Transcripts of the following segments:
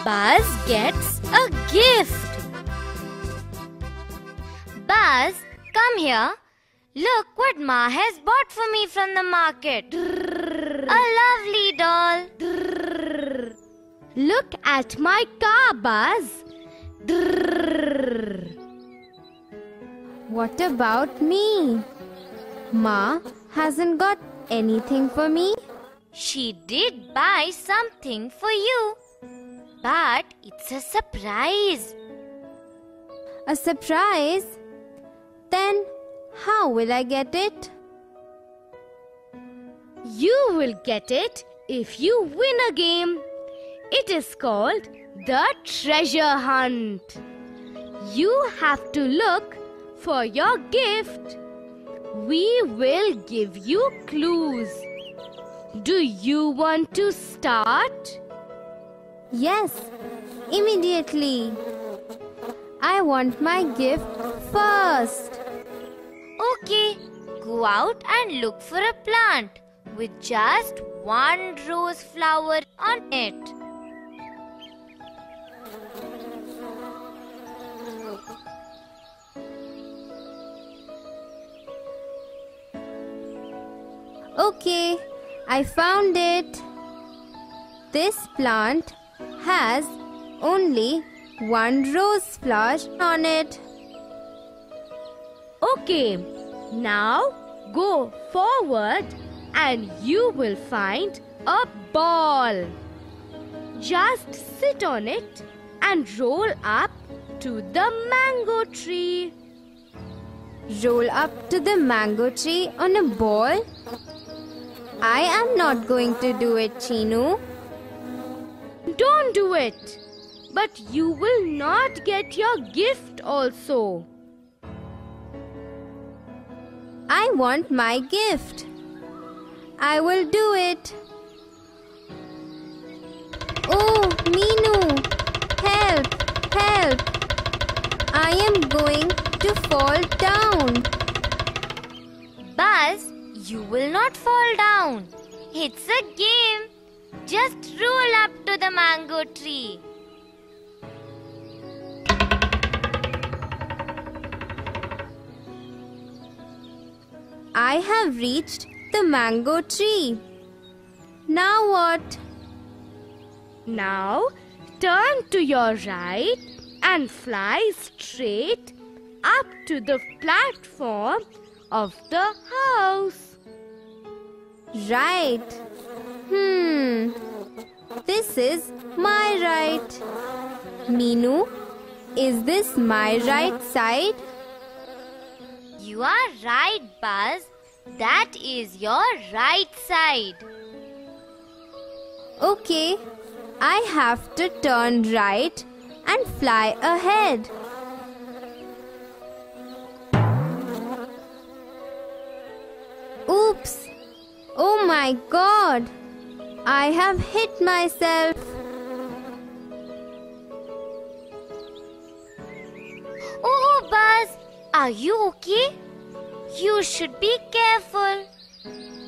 Buzz gets a gift. Buzz, come here. Look what Ma has bought for me from the market. A lovely doll. Look at my car, Buzz. What about me? Ma hasn't got anything for me. She did buy something for you, but it's a surprise. A surprise? Then how will I get it? You will get it if you win a game. It is called the treasure hunt. You have to look for your gift. We will give you clues. Do you want to start? Yes, immediately. I want my gift first. Okay, go out and look for a plant with just one rose flower on it. Okay, I found it. This plant has only one rose flower on it. Okay, now go forward and you will find a ball. Just sit on it and roll up to the mango tree. Roll up to the mango tree on a ball? I am not going to do it, Chinu. Don't do it. But you will not get your gift also. I want my gift. I will do it. Oh, Minu! Help! Help! I am going to fall down. Buzz, you will not fall down. It's a game. Just roll up to the mango tree. I have reached the mango tree. Now what? Now turn to your right and fly straight up to the platform of the house. Right. This is my right. Minu, is this my right side? You are right, Buzz. That is your right side. Okay, I have to turn right and fly ahead. Oops! Oh my God! I have hit myself. Oh, Buzz, are you okay? You should be careful.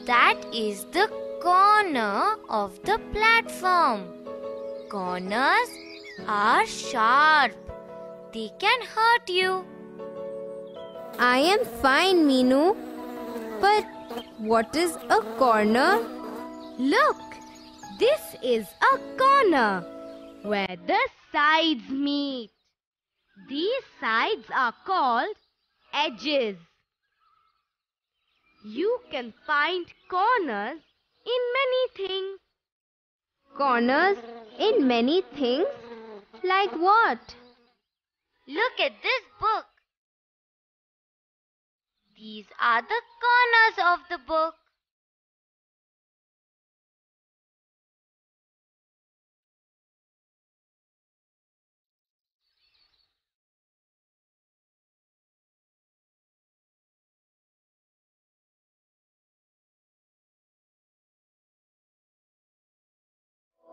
That is the corner of the platform. Corners are sharp. They can hurt you. I am fine, Minu. But what is a corner? Look, this is a corner where the sides meet. These sides are called edges. You can find corners in many things. Corners in many things? Like what? Look at this book. These are the corners of the book.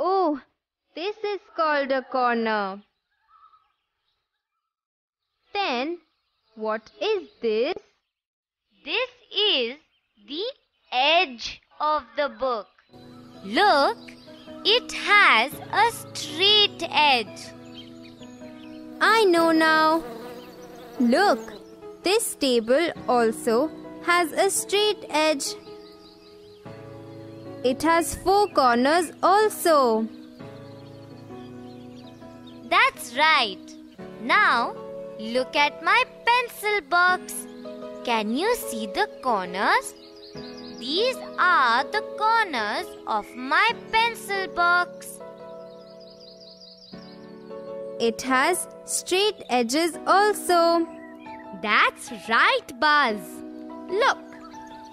Oh, this is called a corner. Then, what is this? This is the edge of the book. Look, It has a straight edge. I know now. Look, this table also has a straight edge. It has 4 corners also. That's right. Now, look at my pencil box. Can you see the corners? These are the corners of my pencil box. It has straight edges also. That's right, Buzz. Look,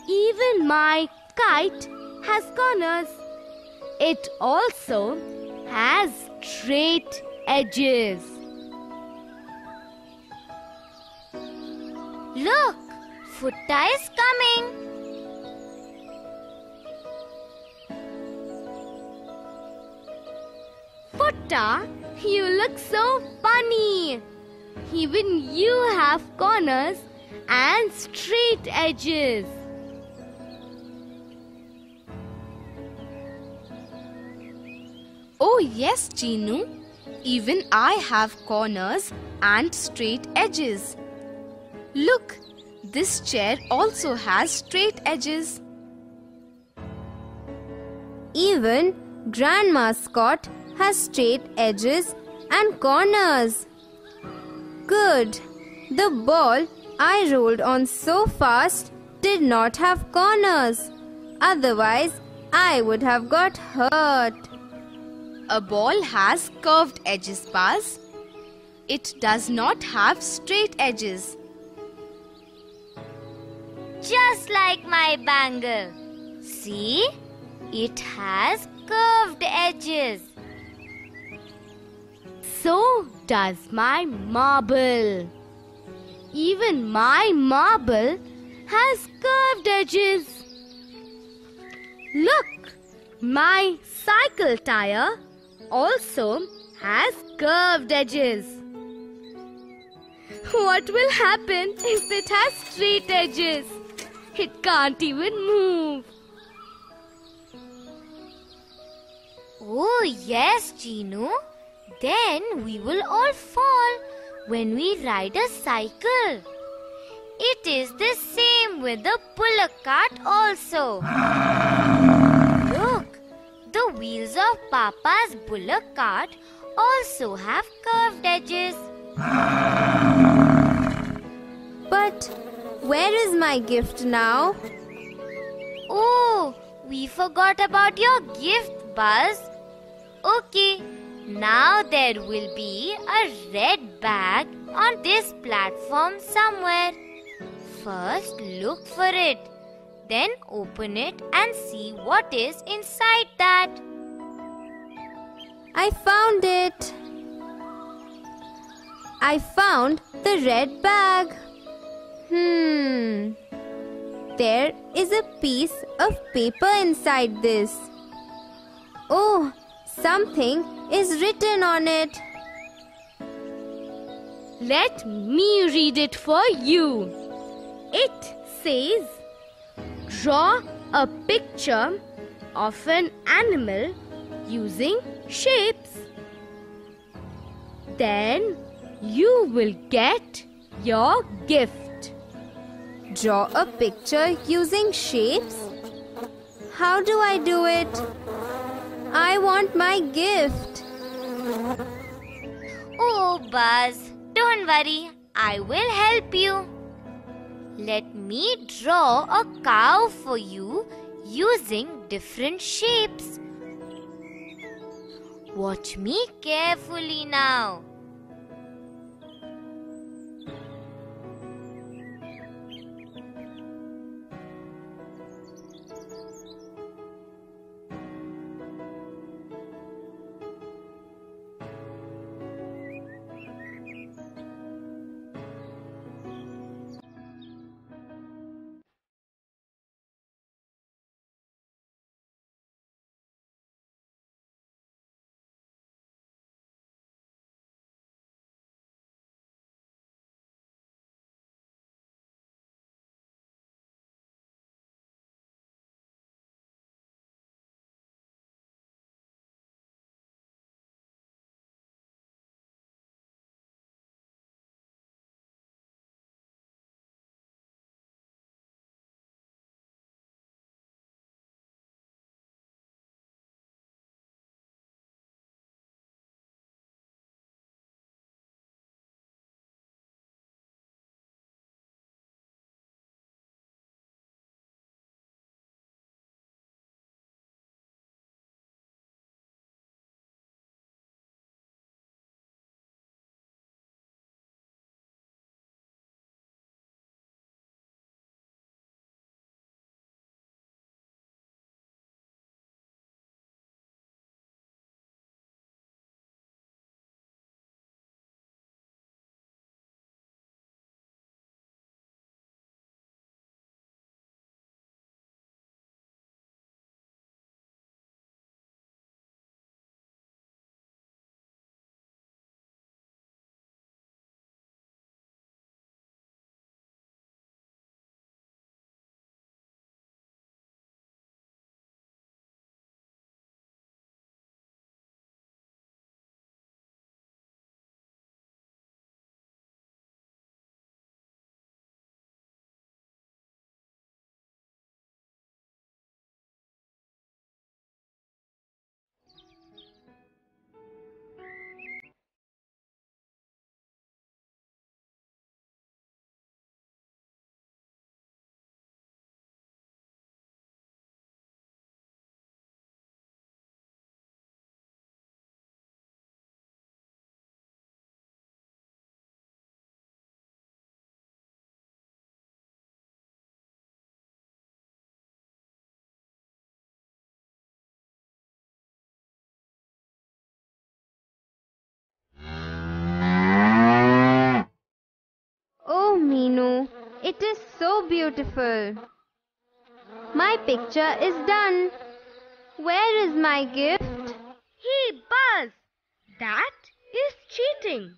even my kite has corners. It also has straight edges. Look, Futta is coming. Futta, you look so funny. Even you have corners and straight edges. Oh yes, Chinu. Even I have corners and straight edges. Look, this chair also has straight edges. Even Grandma Scott has straight edges and corners. Good. The ball I rolled on so fast did not have corners. Otherwise, I would have got hurt. A ball has curved edges, Buzz. It does not have straight edges. Just like my bangle. See? It has curved edges. So does my marble. Even my marble has curved edges. Look, my cycle tire also has curved edges. What will happen if it has straight edges? It can't even move. Oh yes, Chinu. Then we will all fall when we ride a cycle. It is the same with the bullock cart also. Look, the wheels of Papa's bullock cart also have curved edges. But where is my gift now? Oh, we forgot about your gift, Buzz. Okay, now there will be a red bag on this platform somewhere. First, look for it. Then open it and see what is inside that. I found it. I found the red bag. There is a piece of paper inside this. Oh, something is written on it. Let me read it for you. It says, draw a picture of an animal using shapes. Then you will get your gift. Draw a picture using shapes? How do I do it? I want my gift. Oh, Buzz, don't worry. I will help you. Let me draw a cow for you using different shapes. Watch me carefully now. Meenu. It is so beautiful. My picture is done. Where is my gift? Hey Buzz, that is cheating.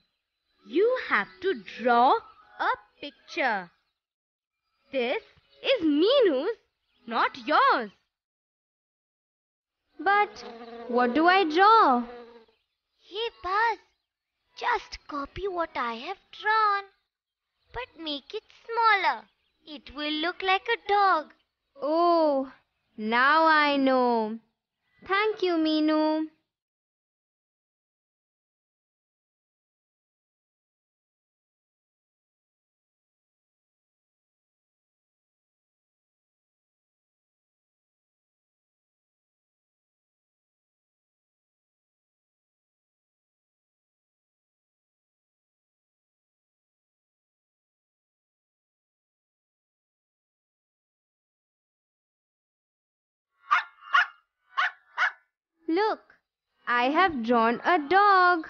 You have to draw a picture. This is Meenu's, not yours. But what do I draw? Hey Buzz, just copy what I have drawn. But make it smaller. It will look like a dog. Oh, now I know. Thank you, Meenu. Look, I have drawn a dog.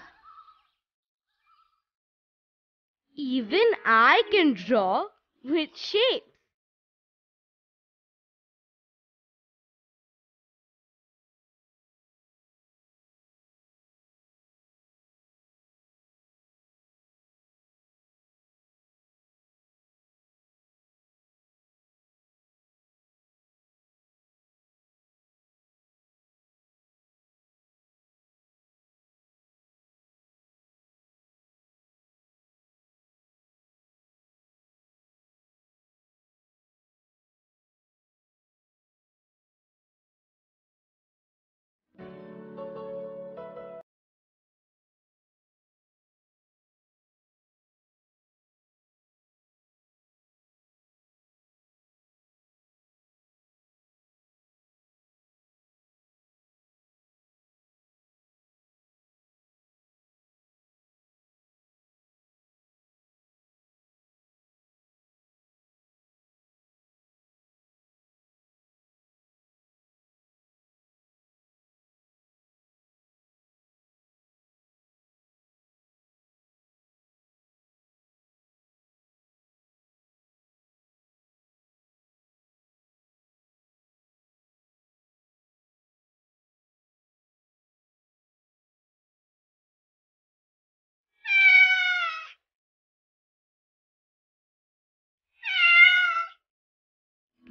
Even I can draw with shapes.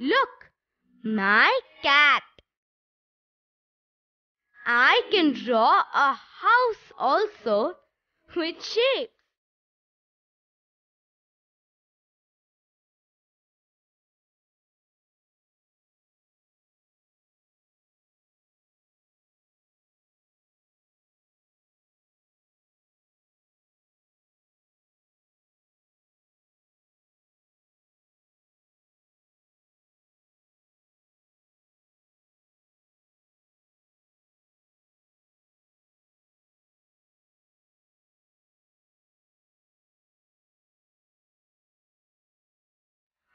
Look, my cat. I can draw a house also with shapes.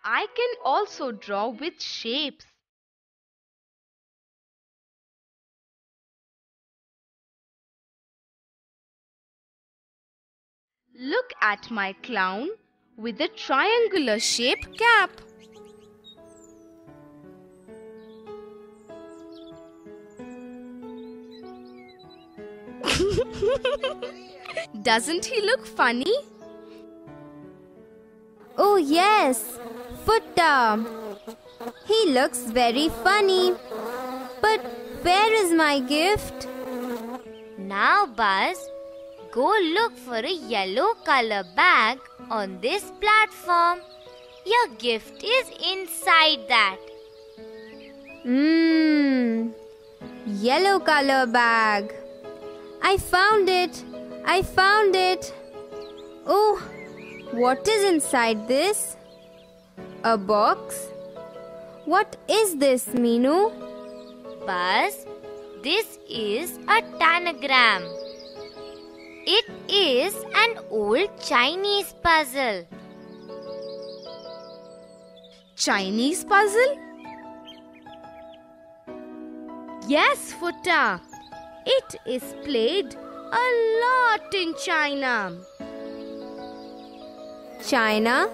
I can also draw with shapes. Look at my clown with a triangular shaped cap. Doesn't he look funny? Oh yes, Futta. He looks very funny. But where is my gift? Now Buzz, go look for a yellow color bag on this platform. Your gift is inside that. Yellow color bag. I found it. I found it. Oh, what is inside this? A box? What is this, Meenu? Buzz, this is a tanagram. It is an old Chinese puzzle. Chinese puzzle? Yes, Futta. It is played a lot in China. China?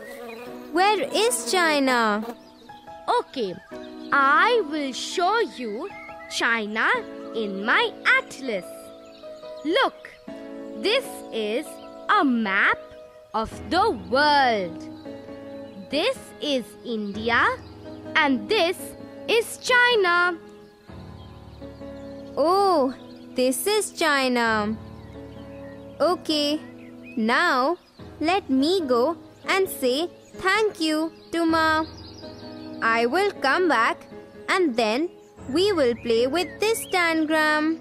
Where is China? Okay, I will show you China in my atlas. Look, this is a map of the world. This is India and this is China. Oh, this is China. Okay, now let me go and say thank you to Ma. I will come back and then we will play with this tangram.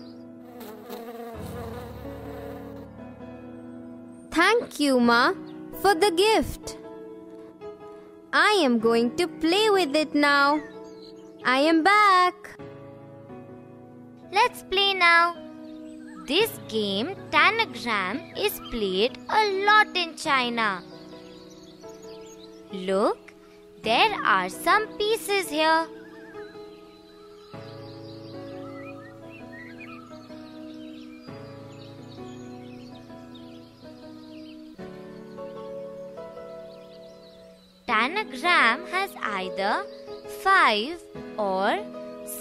Thank you, Ma, for the gift. I am going to play with it now. I am back. Let's play now. This game, Tanagram, is played a lot in China. Look, there are some pieces here. Tanagram has either 5 or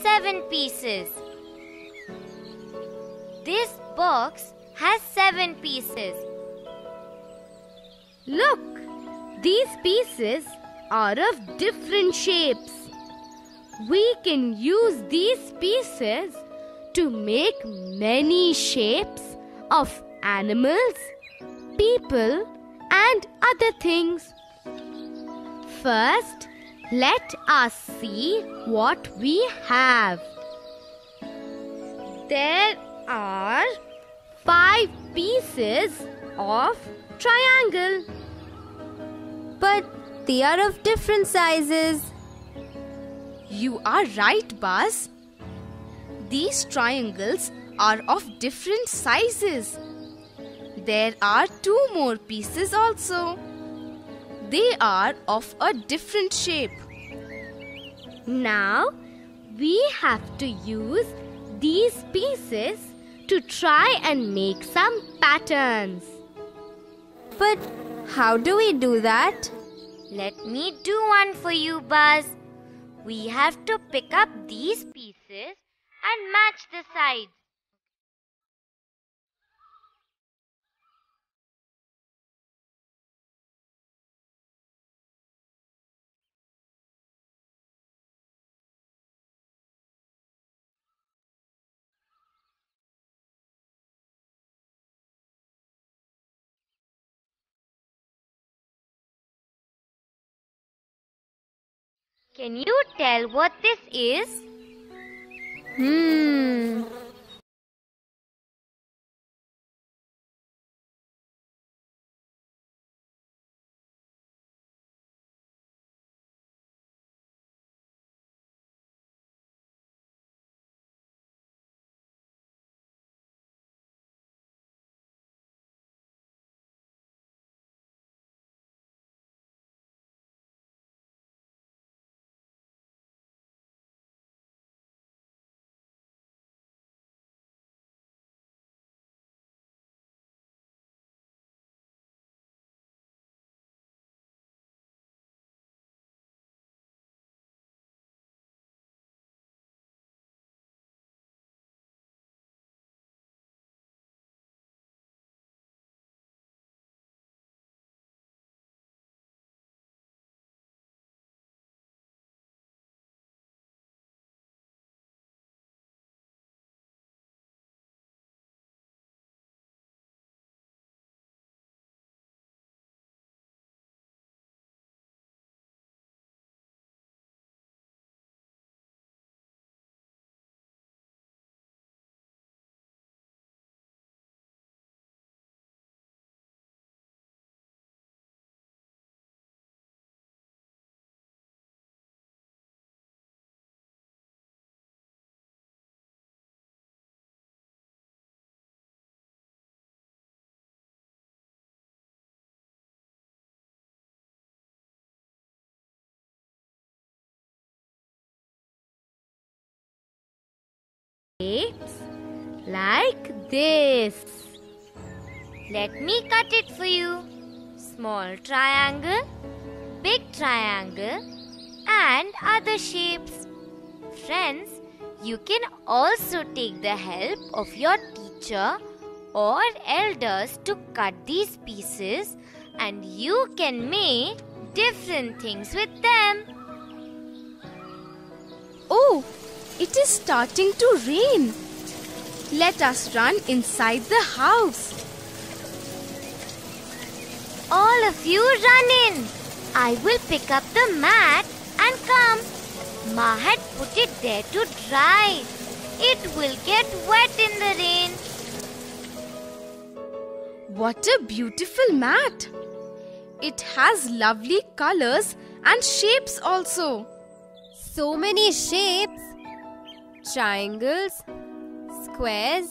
7 pieces. This box has 7 pieces. Look, these pieces are of different shapes. We can use these pieces to make many shapes of animals, people, and other things. First, let us see what we have. There are 5 pieces of triangle. But they are of different sizes. You are right, Buzz. These triangles are of different sizes. There are 2 more pieces also. They are of a different shape. Now, we have to use these pieces to try and make some patterns. But how do we do that? Let me do one for you, Buzz. We have to pick up these pieces and match the sides. Can you tell what this is? Shapes like this. Let me cut it for you. Small triangle, big triangle and other shapes. Friends, you can also take the help of your teacher or elders to cut these pieces, and you can make different things with them. Oh, it is starting to rain. Let us run inside the house. All of you run in. I will pick up the mat and come. Ma had put it there to dry. It will get wet in the rain. What a beautiful mat! It has lovely colors and shapes also. So many shapes. Triangles, squares,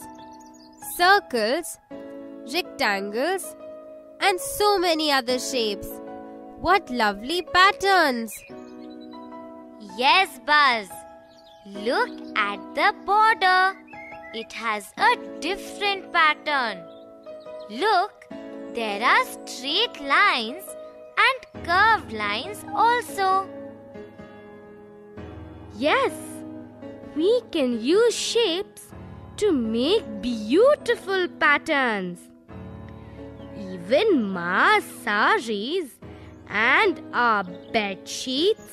circles, rectangles, and so many other shapes. What lovely patterns! Yes, Buzz. Look at the border. It has a different pattern. Look, there are straight lines and curved lines also. Yes, we can use shapes to make beautiful patterns. Even Ma's saris and our bed sheets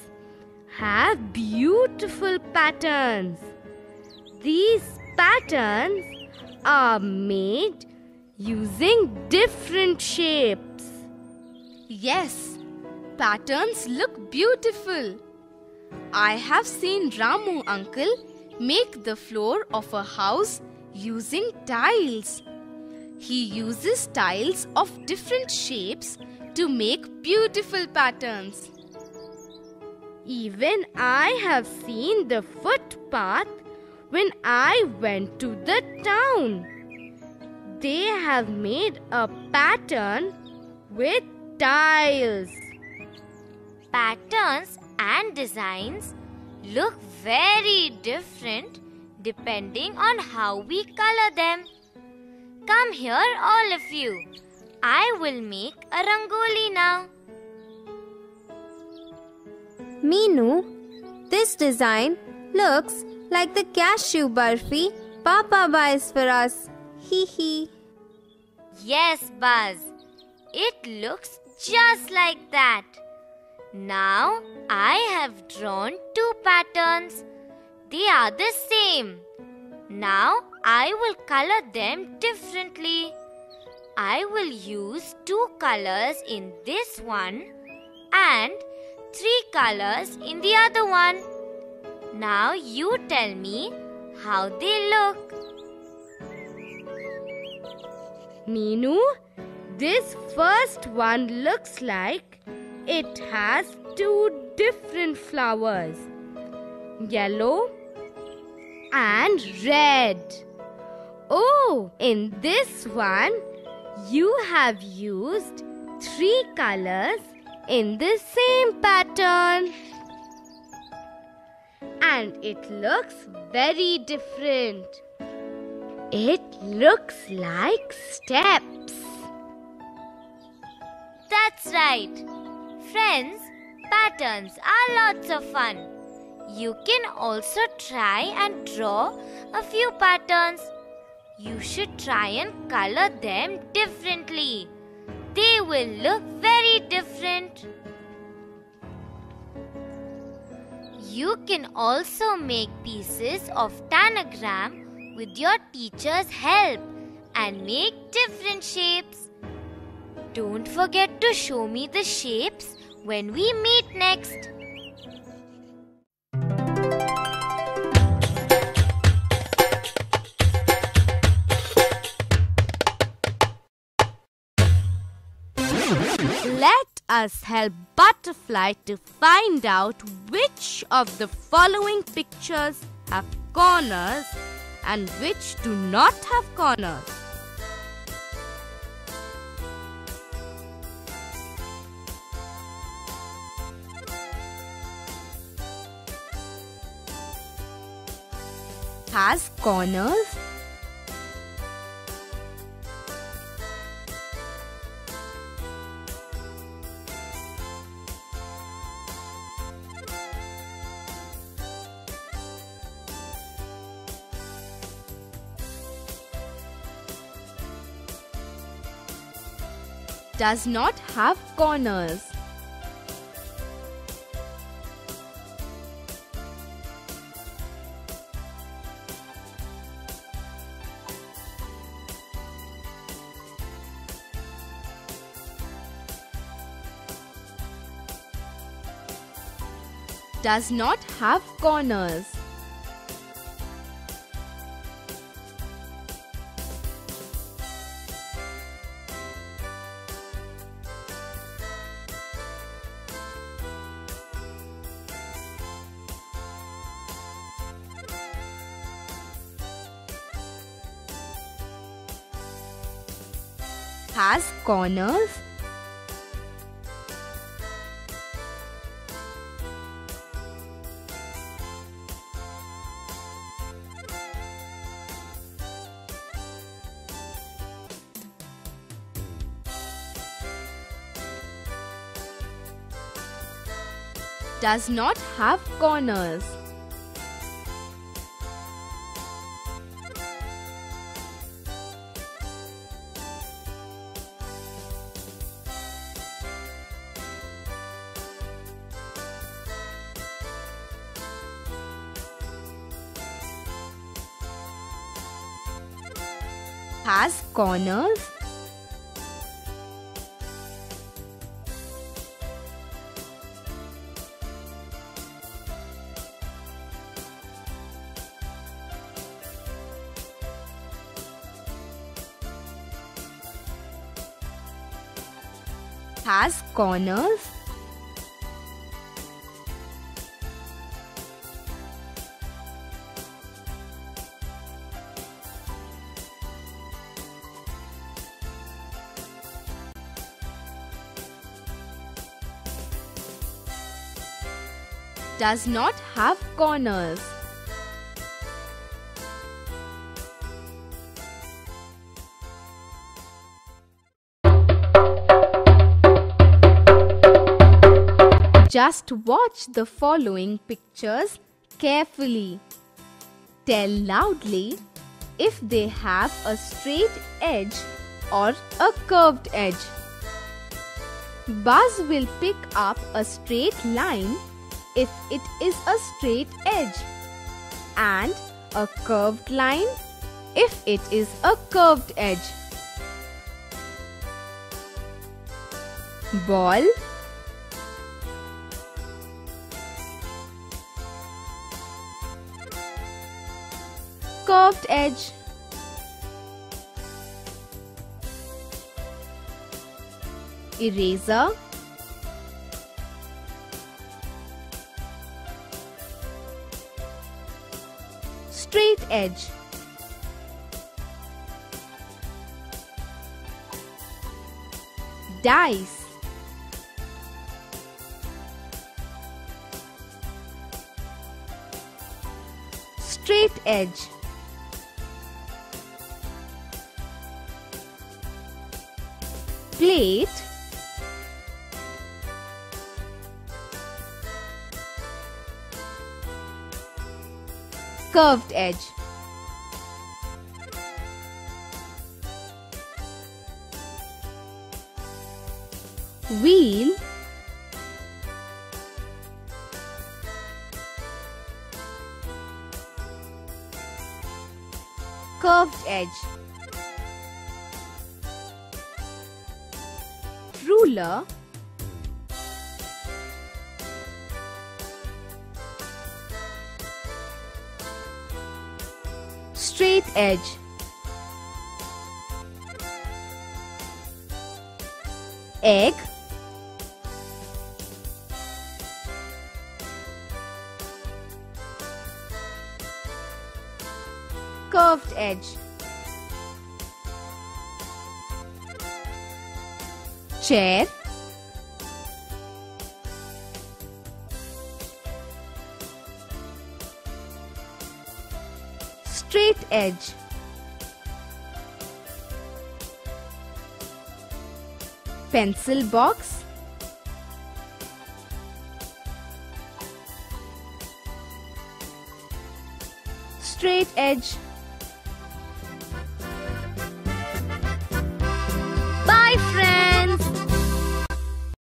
have beautiful patterns. These patterns are made using different shapes. Yes, patterns look beautiful. I have seen Ramu uncle make the floor of a house using tiles. He uses tiles of different shapes to make beautiful patterns. Even I have seen the footpath when I went to the town. They have made a pattern with tiles. Patterns and designs look very different depending on how we color them. Come here, all of you. I will make a rangoli now. Meenu, this design looks like the cashew barfi Papa buys for us. Hee hee. Yes, Buzz. It looks just like that. Now I have drawn two patterns. They are the same. Now I will color them differently. I will use 2 colors in this one and 3 colors in the other one. Now you tell me how they look. Meenu, this first one looks like it has 2 different flowers, yellow and red. Oh, in this one, you have used 3 colors in the same pattern. And it looks very different. It looks like steps. That's right. Friends, patterns are lots of fun. You can also try and draw a few patterns. You should try and color them differently. They will look very different. You can also make pieces of tanagram with your teacher's help and make different shapes. Don't forget to show me the shapes when we meet next. Let us help Butterfly to find out which of the following pictures have corners and which do not have corners. Has corners? . does not have corners. Does not have corners. Has corners. Does not have corners. Has corners. Has corners. Does not have corners. Just watch the following pictures carefully. Tell loudly if they have a straight edge or a curved edge. Buzz will pick up a straight line if it is a straight edge and a curved line if it is a curved edge. Ball, curved edge, eraser, straight edge, dice, straight edge, plate, curved edge, wheel, curved edge, ruler, straight edge, egg, curved edge, chair, straight edge, pencil box, straight edge,